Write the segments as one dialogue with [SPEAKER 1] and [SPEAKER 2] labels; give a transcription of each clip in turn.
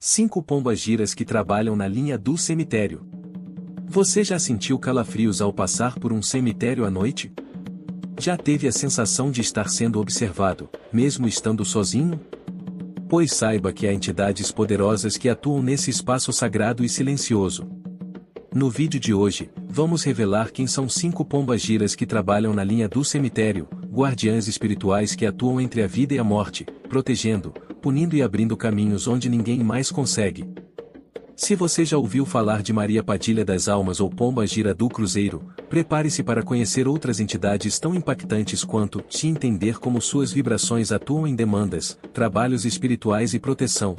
[SPEAKER 1] 5 pombas-giras que trabalham na linha do cemitério. Você já sentiu calafrios ao passar por um cemitério à noite? Já teve a sensação de estar sendo observado, mesmo estando sozinho? Pois saiba que há entidades poderosas que atuam nesse espaço sagrado e silencioso. No vídeo de hoje, vamos revelar quem são 5 pombas-giras que trabalham na linha do cemitério, guardiãs espirituais que atuam entre a vida e a morte, protegendo, punindo e abrindo caminhos onde ninguém mais consegue. Se você já ouviu falar de Maria Padilha das Almas ou pomba-gira do Cruzeiro, prepare-se para conhecer outras entidades tão impactantes quanto te entender como suas vibrações atuam em demandas, trabalhos espirituais e proteção.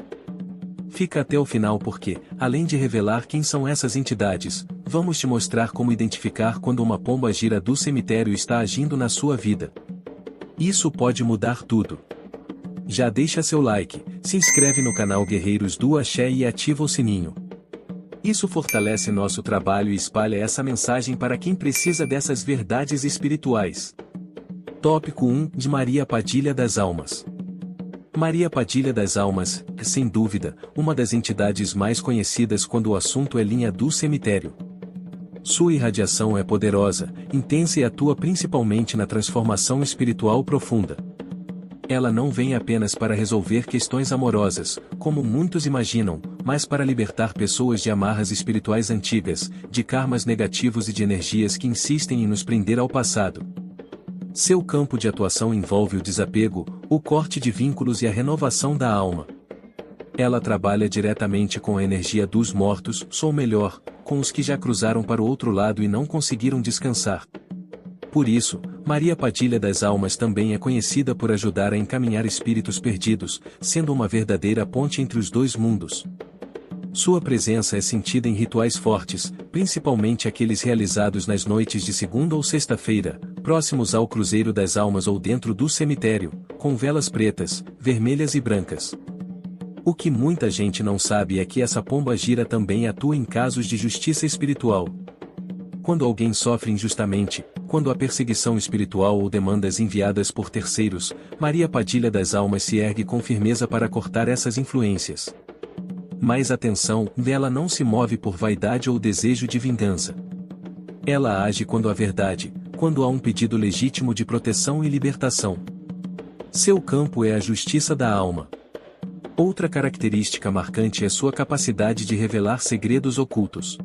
[SPEAKER 1] Fica até o final porque, além de revelar quem são essas entidades, vamos te mostrar como identificar quando uma pomba-gira do cemitério está agindo na sua vida. Isso pode mudar tudo. Já deixa seu like, se inscreve no canal Guerreiros do Axé e ativa o sininho. Isso fortalece nosso trabalho e espalha essa mensagem para quem precisa dessas verdades espirituais. Tópico 1 de Maria Padilha das Almas. Maria Padilha das Almas é, sem dúvida, uma das entidades mais conhecidas quando o assunto é linha do cemitério. Sua irradiação é poderosa, intensa e atua principalmente na transformação espiritual profunda. Ela não vem apenas para resolver questões amorosas, como muitos imaginam, mas para libertar pessoas de amarras espirituais antigas, de karmas negativos e de energias que insistem em nos prender ao passado. Seu campo de atuação envolve o desapego, o corte de vínculos e a renovação da alma. Ela trabalha diretamente com a energia dos mortos, ou melhor, com os que já cruzaram para o outro lado e não conseguiram descansar. Por isso, Maria Padilha das Almas também é conhecida por ajudar a encaminhar espíritos perdidos, sendo uma verdadeira ponte entre os dois mundos. Sua presença é sentida em rituais fortes, principalmente aqueles realizados nas noites de segunda ou sexta-feira, próximos ao Cruzeiro das Almas ou dentro do cemitério, com velas pretas, vermelhas e brancas. O que muita gente não sabe é que essa pomba-gira também atua em casos de justiça espiritual. Quando alguém sofre injustamente, quando há perseguição espiritual ou demandas enviadas por terceiros, Maria Padilha das Almas se ergue com firmeza para cortar essas influências. Mas atenção, ela não se move por vaidade ou desejo de vingança. Ela age quando há verdade, quando há um pedido legítimo de proteção e libertação. Seu campo é a justiça da alma. Outra característica marcante é sua capacidade de revelar segredos ocultos.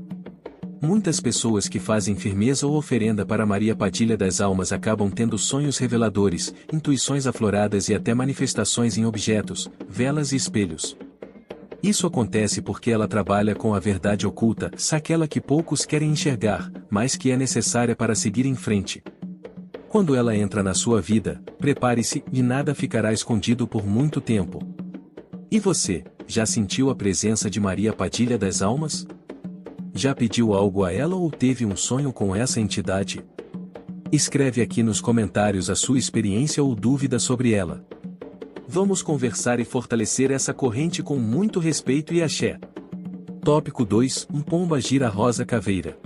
[SPEAKER 1] Muitas pessoas que fazem firmeza ou oferenda para Maria Padilha das Almas acabam tendo sonhos reveladores, intuições afloradas e até manifestações em objetos, velas e espelhos. Isso acontece porque ela trabalha com a verdade oculta, aquela que poucos querem enxergar, mas que é necessária para seguir em frente. Quando ela entra na sua vida, prepare-se e nada ficará escondido por muito tempo. E você, já sentiu a presença de Maria Padilha das Almas? Já pediu algo a ela ou teve um sonho com essa entidade? Escreve aqui nos comentários a sua experiência ou dúvida sobre ela. Vamos conversar e fortalecer essa corrente com muito respeito e axé. Tópico 2 – pomba-gira rosa caveira.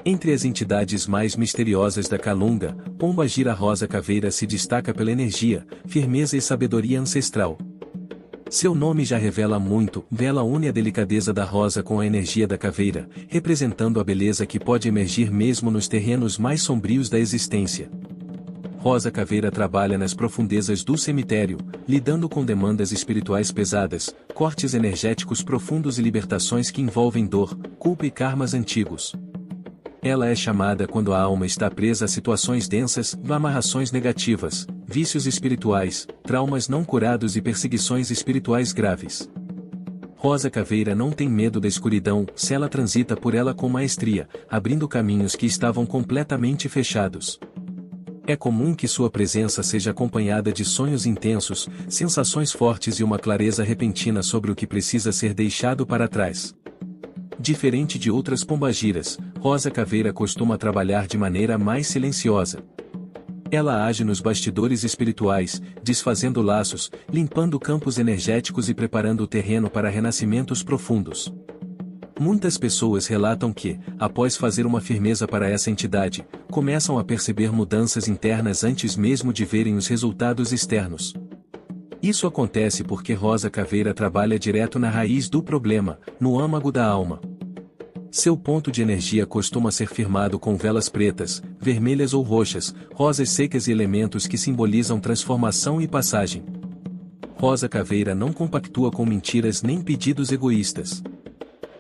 [SPEAKER 1] Entre as entidades mais misteriosas da Calunga, pomba-gira rosa caveira se destaca pela energia, firmeza e sabedoria ancestral. Seu nome já revela muito, ela une a delicadeza da rosa com a energia da caveira, representando a beleza que pode emergir mesmo nos terrenos mais sombrios da existência. Rosa Caveira trabalha nas profundezas do cemitério, lidando com demandas espirituais pesadas, cortes energéticos profundos e libertações que envolvem dor, culpa e karmas antigos. Ela é chamada quando a alma está presa a situações densas, amarrações negativas, vícios espirituais, traumas não curados e perseguições espirituais graves. Rosa Caveira não tem medo da escuridão, se ela transita por ela com maestria, abrindo caminhos que estavam completamente fechados. É comum que sua presença seja acompanhada de sonhos intensos, sensações fortes e uma clareza repentina sobre o que precisa ser deixado para trás. Diferente de outras pombagiras, Rosa Caveira costuma trabalhar de maneira mais silenciosa. Ela age nos bastidores espirituais, desfazendo laços, limpando campos energéticos e preparando o terreno para renascimentos profundos. Muitas pessoas relatam que, após fazer uma firmeza para essa entidade, começam a perceber mudanças internas antes mesmo de verem os resultados externos. Isso acontece porque Rosa Caveira trabalha direto na raiz do problema, no âmago da alma. Seu ponto de energia costuma ser firmado com velas pretas, vermelhas ou roxas, rosas secas e elementos que simbolizam transformação e passagem. Rosa Caveira não compactua com mentiras nem pedidos egoístas.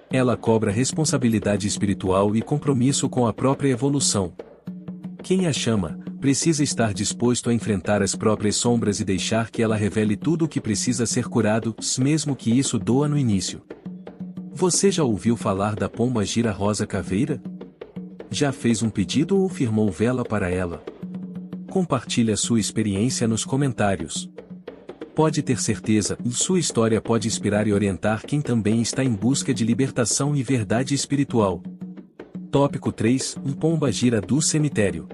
[SPEAKER 1] Ela cobra responsabilidade espiritual e compromisso com a própria evolução. Quem a chama, precisa estar disposto a enfrentar as próprias sombras e deixar que ela revele tudo o que precisa ser curado, mesmo que isso doa no início. Você já ouviu falar da pomba gira Rosa Caveira? Já fez um pedido ou firmou vela para ela? Compartilhe a sua experiência nos comentários. Pode ter certeza, sua história pode inspirar e orientar quem também está em busca de libertação e verdade espiritual. Tópico 3: Pomba gira do cemitério.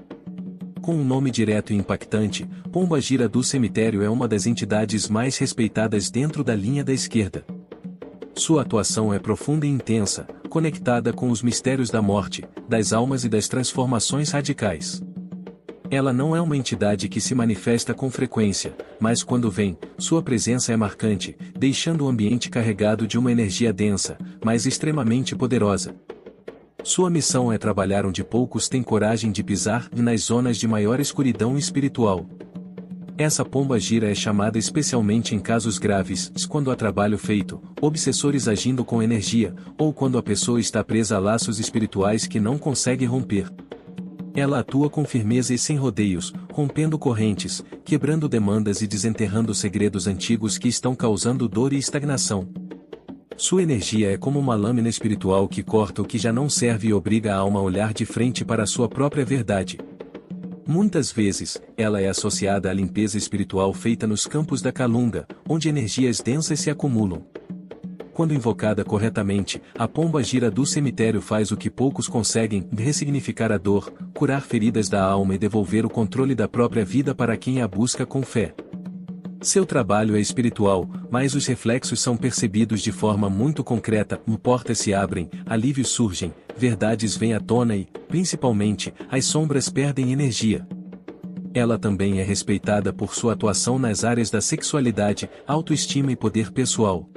[SPEAKER 1] Com um nome direto e impactante, Pomba gira do cemitério é uma das entidades mais respeitadas dentro da linha da esquerda. Sua atuação é profunda e intensa, conectada com os mistérios da morte, das almas e das transformações radicais. Ela não é uma entidade que se manifesta com frequência, mas quando vem, sua presença é marcante, deixando o ambiente carregado de uma energia densa, mas extremamente poderosa. Sua missão é trabalhar onde poucos têm coragem de pisar, nas zonas de maior escuridão espiritual. Essa pomba gira é chamada especialmente em casos graves, quando há trabalho feito, obsessores agindo com energia, ou quando a pessoa está presa a laços espirituais que não consegue romper. Ela atua com firmeza e sem rodeios, rompendo correntes, quebrando demandas e desenterrando segredos antigos que estão causando dor e estagnação. Sua energia é como uma lâmina espiritual que corta o que já não serve e obriga a alma a olhar de frente para a sua própria verdade. Muitas vezes, ela é associada à limpeza espiritual feita nos campos da Calunga, onde energias densas se acumulam. Quando invocada corretamente, a pomba gira do cemitério faz o que poucos conseguem: ressignificar a dor, curar feridas da alma e devolver o controle da própria vida para quem a busca com fé. Seu trabalho é espiritual, mas os reflexos são percebidos de forma muito concreta: portas se abrem, alívios surgem, verdades vêm à tona e, principalmente, as sombras perdem energia. Ela também é respeitada por sua atuação nas áreas da sexualidade, autoestima e poder pessoal.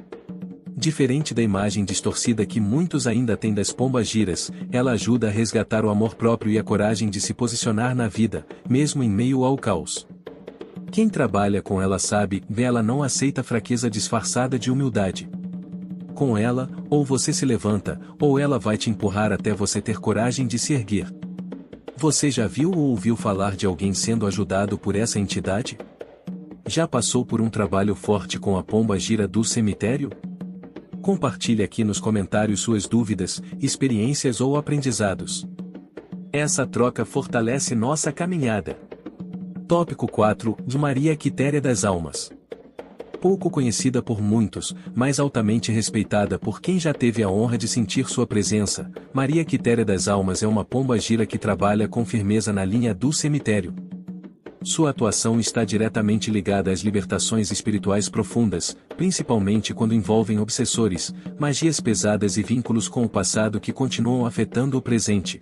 [SPEAKER 1] Diferente da imagem distorcida que muitos ainda têm das pombas giras, ela ajuda a resgatar o amor próprio e a coragem de se posicionar na vida, mesmo em meio ao caos. Quem trabalha com ela sabe, ela não aceita fraqueza disfarçada de humildade. Com ela, ou você se levanta, ou ela vai te empurrar até você ter coragem de se erguer. Você já viu ou ouviu falar de alguém sendo ajudado por essa entidade? Já passou por um trabalho forte com a pomba gira do cemitério? Compartilhe aqui nos comentários suas dúvidas, experiências ou aprendizados. Essa troca fortalece nossa caminhada. Tópico 4: Maria Quitéria das Almas. Pouco conhecida por muitos, mas altamente respeitada por quem já teve a honra de sentir sua presença, Maria Quitéria das Almas é uma pomba gira que trabalha com firmeza na linha do cemitério. Sua atuação está diretamente ligada às libertações espirituais profundas, principalmente quando envolvem obsessores, magias pesadas e vínculos com o passado que continuam afetando o presente.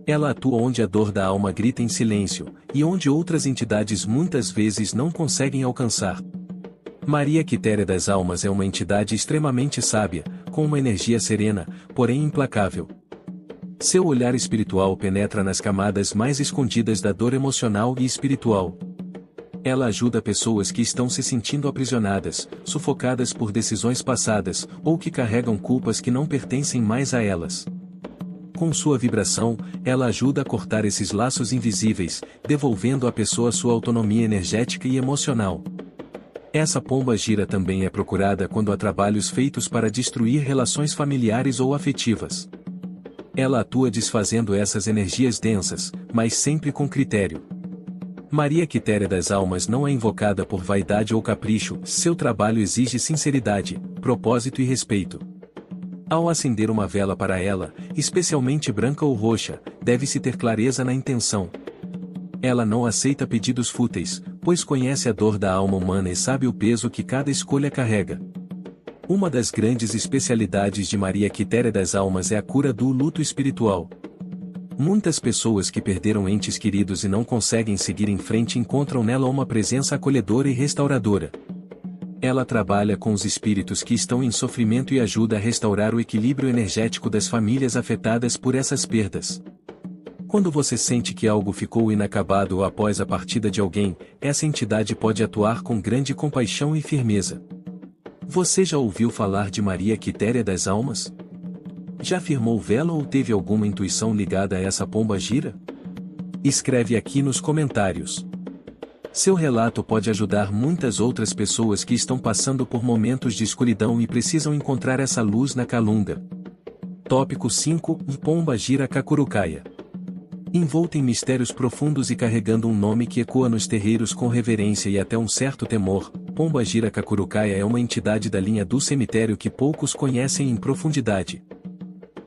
[SPEAKER 1] Ela atua onde a dor da alma grita em silêncio, e onde outras entidades muitas vezes não conseguem alcançar. Maria Quitéria das Almas é uma entidade extremamente sábia, com uma energia serena, porém implacável. Seu olhar espiritual penetra nas camadas mais escondidas da dor emocional e espiritual. Ela ajuda pessoas que estão se sentindo aprisionadas, sufocadas por decisões passadas, ou que carregam culpas que não pertencem mais a elas. Com sua vibração, ela ajuda a cortar esses laços invisíveis, devolvendo à pessoa sua autonomia energética e emocional. Essa pomba gira também é procurada quando há trabalhos feitos para destruir relações familiares ou afetivas. Ela atua desfazendo essas energias densas, mas sempre com critério. Maria Quitéria das Almas não é invocada por vaidade ou capricho, seu trabalho exige sinceridade, propósito e respeito. Ao acender uma vela para ela, especialmente branca ou roxa, deve-se ter clareza na intenção. Ela não aceita pedidos fúteis, pois conhece a dor da alma humana e sabe o peso que cada escolha carrega. Uma das grandes especialidades de Maria Quitéria das Almas é a cura do luto espiritual. Muitas pessoas que perderam entes queridos e não conseguem seguir em frente encontram nela uma presença acolhedora e restauradora. Ela trabalha com os espíritos que estão em sofrimento e ajuda a restaurar o equilíbrio energético das famílias afetadas por essas perdas. Quando você sente que algo ficou inacabado ou após a partida de alguém, essa entidade pode atuar com grande compaixão e firmeza. Você já ouviu falar de Maria Quitéria das Almas? Já firmou vela ou teve alguma intuição ligada a essa pomba gira? Escreve aqui nos comentários. Seu relato pode ajudar muitas outras pessoas que estão passando por momentos de escuridão e precisam encontrar essa luz na Calunga. Tópico 5. Pomba gira Kakurukaia. Envolta em mistérios profundos e carregando um nome que ecoa nos terreiros com reverência e até um certo temor, Pomba gira Kakurukaia é uma entidade da linha do cemitério que poucos conhecem em profundidade.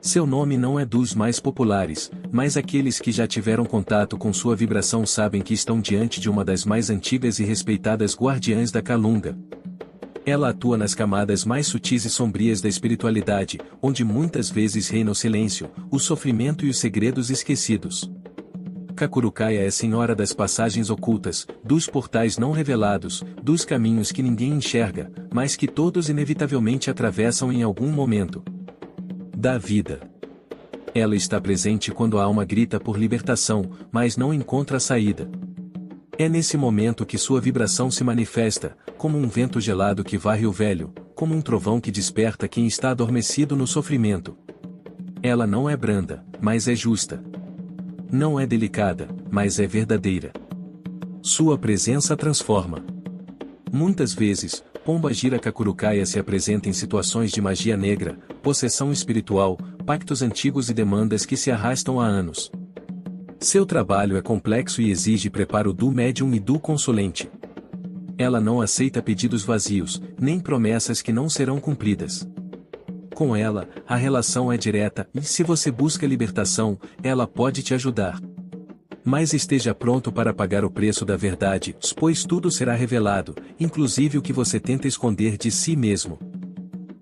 [SPEAKER 1] Seu nome não é dos mais populares, mas aqueles que já tiveram contato com sua vibração sabem que estão diante de uma das mais antigas e respeitadas guardiãs da Calunga. Ela atua nas camadas mais sutis e sombrias da espiritualidade, onde muitas vezes reina o silêncio, o sofrimento e os segredos esquecidos. Kakurukaia é senhora das passagens ocultas, dos portais não revelados, dos caminhos que ninguém enxerga, mas que todos inevitavelmente atravessam em algum momento da vida. Ela está presente quando a alma grita por libertação, mas não encontra a saída. É nesse momento que sua vibração se manifesta, como um vento gelado que varre o velho, como um trovão que desperta quem está adormecido no sofrimento. Ela não é branda, mas é justa. Não é delicada, mas é verdadeira. Sua presença transforma. Muitas vezes, Pomba gira Kakurukaia se apresenta em situações de magia negra, possessão espiritual, pactos antigos e demandas que se arrastam há anos. Seu trabalho é complexo e exige preparo do médium e do consulente. Ela não aceita pedidos vazios, nem promessas que não serão cumpridas. Com ela, a relação é direta e, se você busca libertação, ela pode te ajudar. Mas esteja pronto para pagar o preço da verdade, pois tudo será revelado, inclusive o que você tenta esconder de si mesmo.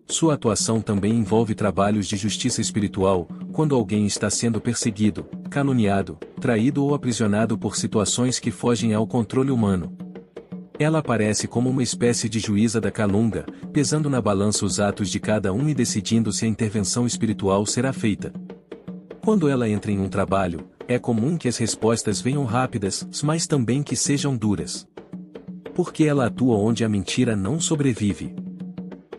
[SPEAKER 1] Sua atuação também envolve trabalhos de justiça espiritual, quando alguém está sendo perseguido, caluniado, traído ou aprisionado por situações que fogem ao controle humano. Ela aparece como uma espécie de juíza da Calunga, pesando na balança os atos de cada um e decidindo se a intervenção espiritual será feita. Quando ela entra em um trabalho, é comum que as respostas venham rápidas, mas também que sejam duras. Porque ela atua onde a mentira não sobrevive.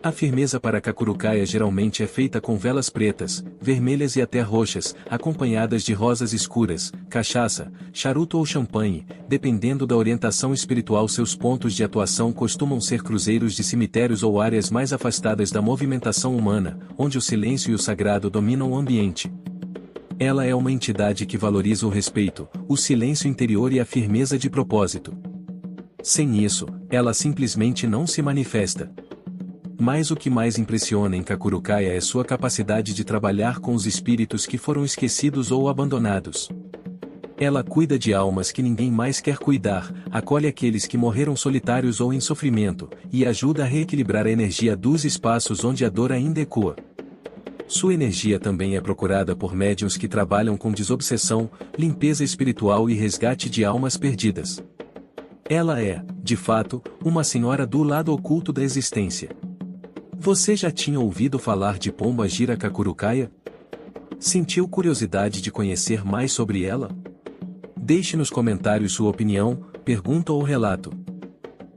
[SPEAKER 1] A firmeza para Kakurukaia geralmente é feita com velas pretas, vermelhas e até roxas, acompanhadas de rosas escuras, cachaça, charuto ou champanhe, dependendo da orientação espiritual. Seus pontos de atuação costumam ser cruzeiros de cemitérios ou áreas mais afastadas da movimentação humana, onde o silêncio e o sagrado dominam o ambiente. Ela é uma entidade que valoriza o respeito, o silêncio interior e a firmeza de propósito. Sem isso, ela simplesmente não se manifesta. Mas o que mais impressiona em Kakurukaia é sua capacidade de trabalhar com os espíritos que foram esquecidos ou abandonados. Ela cuida de almas que ninguém mais quer cuidar, acolhe aqueles que morreram solitários ou em sofrimento, e ajuda a reequilibrar a energia dos espaços onde a dor ainda ecoa. Sua energia também é procurada por médiuns que trabalham com desobsessão, limpeza espiritual e resgate de almas perdidas. Ela é, de fato, uma senhora do lado oculto da existência. Você já tinha ouvido falar de Pomba gira Kakurukaia? Sentiu curiosidade de conhecer mais sobre ela? Deixe nos comentários sua opinião, pergunta ou relato.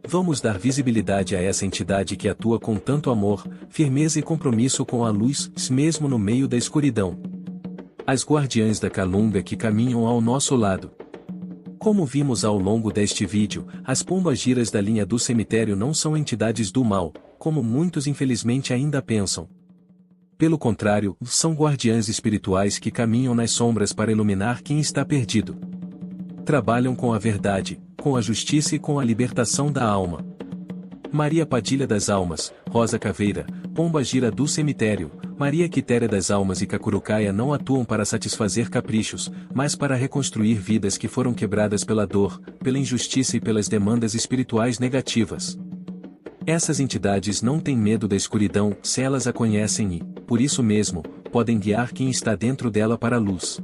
[SPEAKER 1] Vamos dar visibilidade a essa entidade que atua com tanto amor, firmeza e compromisso com a luz, mesmo no meio da escuridão. As guardiãs da Calunga que caminham ao nosso lado. Como vimos ao longo deste vídeo, as pombagiras da linha do cemitério não são entidades do mal, como muitos infelizmente ainda pensam. Pelo contrário, são guardiãs espirituais que caminham nas sombras para iluminar quem está perdido. Trabalham com a verdade, com a justiça e com a libertação da alma. Maria Padilha das Almas, Rosa Caveira, Pomba gira do cemitério, Maria Quitéria das Almas e Kakurukaia não atuam para satisfazer caprichos, mas para reconstruir vidas que foram quebradas pela dor, pela injustiça e pelas demandas espirituais negativas. Essas entidades não têm medo da escuridão, se elas a conhecem e, por isso mesmo, podem guiar quem está dentro dela para a luz.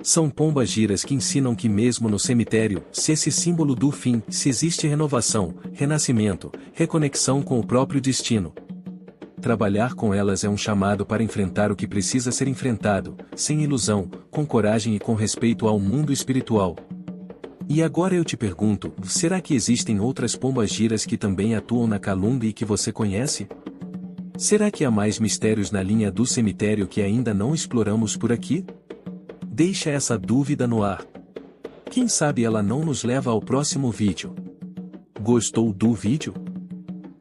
[SPEAKER 1] São pombas-giras que ensinam que mesmo no cemitério, se esse símbolo do fim, se existe renovação, renascimento, reconexão com o próprio destino. Trabalhar com elas é um chamado para enfrentar o que precisa ser enfrentado, sem ilusão, com coragem e com respeito ao mundo espiritual. E agora eu te pergunto, será que existem outras pombas-giras que também atuam na Calunga e que você conhece? Será que há mais mistérios na linha do cemitério que ainda não exploramos por aqui? Deixa essa dúvida no ar. Quem sabe ela não nos leva ao próximo vídeo. Gostou do vídeo?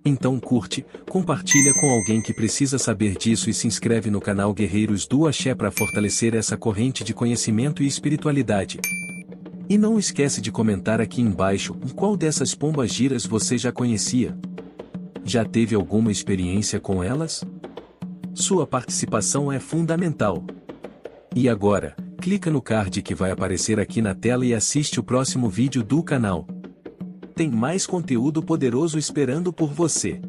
[SPEAKER 1] Então curte, compartilha com alguém que precisa saber disso e se inscreve no canal Guerreiros do Axé para fortalecer essa corrente de conhecimento e espiritualidade. E não esquece de comentar aqui embaixo qual dessas pombas-giras você já conhecia. Já teve alguma experiência com elas? Sua participação é fundamental. E agora, clica no card que vai aparecer aqui na tela e assiste o próximo vídeo do canal. Tem mais conteúdo poderoso esperando por você.